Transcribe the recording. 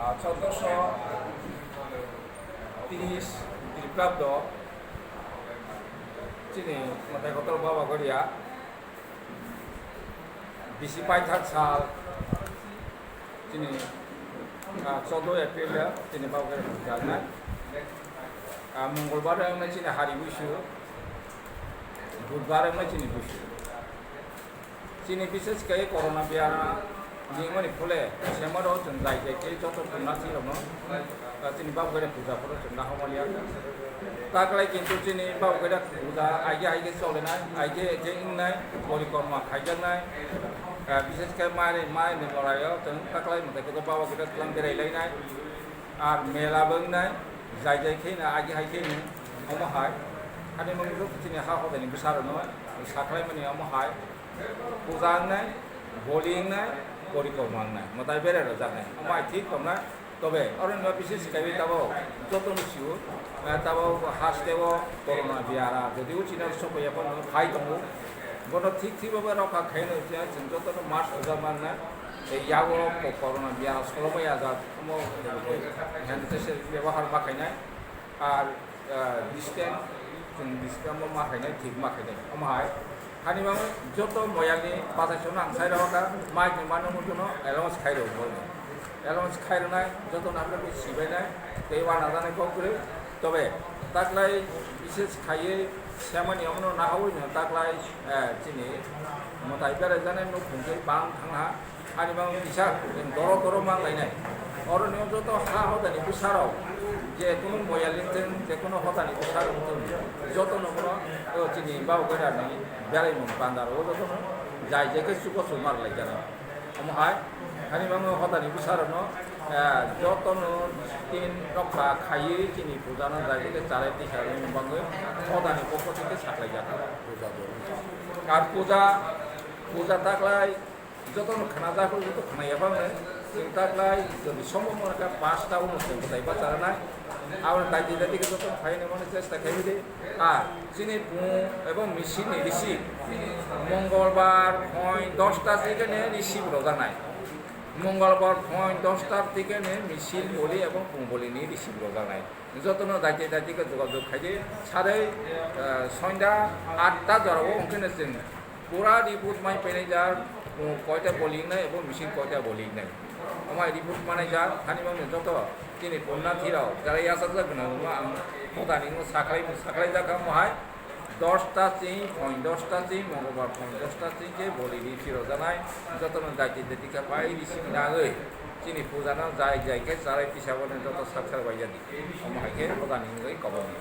1430 খ্রিস্টাব্দ চিনি মাথায় কত বাবা করিয়া 25 সাল চিনি 14 এপ্রিল চিনি বাবা করে জানা मंगलबार में चिनी हारि बैसु बुधबार में चिनी बैसु चिनी विशेष कई कोरोना बेरा निमनि फुले सेमर जों जाय जायके जत पुन्ना थिलनो चिनी बावगरे पूजा फरो जों ना हमलिया ताकलाय किन्तु चिनी बावगरे पूजा आइगे आइगे चलेनाय आइगे जे इंनाय परिक्रमा खायजानाय विशेष कई माय लरायो जों ताकलाय मते को बावगरे क्लाम बेरायलायनाय आर मेला बोंनाय जाय जायके ना आइगे आइगे हमहाय हानि मंगलु चिनी हा होदानि बिसारनो साखलाय माने हमहाय पूजा नाय बोलिंनाय परिक्रमा मताय बेरायनो जानाय हमाय ठीक हमना तबे अरण्य विशेष कई तब जतन सिउ तब हासदेव कोरोना बियारा यदिও चिना सबै अपन फाइ दङ गन ठीक ठीक बाबा रखा खाइनो जों जतन मास पूजा मानना यागो कोरोना बियारा सलबाया जा मो हेनतेसे व्यवहार माखायनाय आर डिस्टेंस माखायनाय ठीक माखायनाय हमाय हानिबां जत मयानि बाजासोन आं साइरावका माइनि मानो मुतनो एलाउन्स खाइरो बोल एलाउन्स खाइरनाय जत नाफोरखौ सिबायनाय दैवा नाजानायखौ करे तबे ताकलाय विशेष खायै सेमानियावनो नाहावैनो ताकलाय दिनै मताय बेरायजानाय न' खुंखै बां थांहा हानिबां फिसा दर दर मांलायनाय अरण्य जत हा हदानि बिसाराव जे कोनो मयालिजों जे कोनो हदानि बिसाराव जत नखरा दिनै बावगोरानि बेरायनो बान्दारो जतनो जाय जेके सुखसु मारलाय जाना हमहाय हानिबां हदानि बिसारनो जतनो तीन रखा खायै दिनै पूजानो जाय जेके चाराय दिसानि बांगो हदानि पक्ष থেকে साख्लाय जाता आर पूजा ताकलाय जतनो खाना जाखौ जत खानायाबानो जों ताकलाय যদি সম্ভব মনে 5টা অনুষ্ঠান কোথায় বাজারনায় আর দায়িত্ব দায়িত্ব যত ফাইনে মনে চেষ্টা খাইবে আর চিনি এবং মিছিল রিসিভ মঙ্গলবার 10টা থেকে রিসিভ রোজানায় মঙ্গলবার 10টা থেকে মিছিল বলি এবং বলিনি রিসিভ রোজানায় যতনো দায়িত্ব দায়িত্বকে যোগাযোগ খাইছে সাড়ে সন্ধ্যা 8টা জরাবো ওখানে जों পুরা রিপোর্ট মাই পেনাইজার কয়টা বলিং নাই এবং মিছিল কয়টা বলিং নাই আমার রিপোর্ট মানাইজার হানিবাंनो যত दिनै पुन्ना थिराव जाय आसा जागोन आं हदानि साखलाय जाखा महाय 10टा मंगलबार 10टा के बलिनि थिराव जानाय जतन दायित्व दायित्व पाइ रिसिभ नागै दिनै पूजाना जाय जायके जाराय पिसाबनो जत साक्षर बायजानि महायके हदानि गै कबनि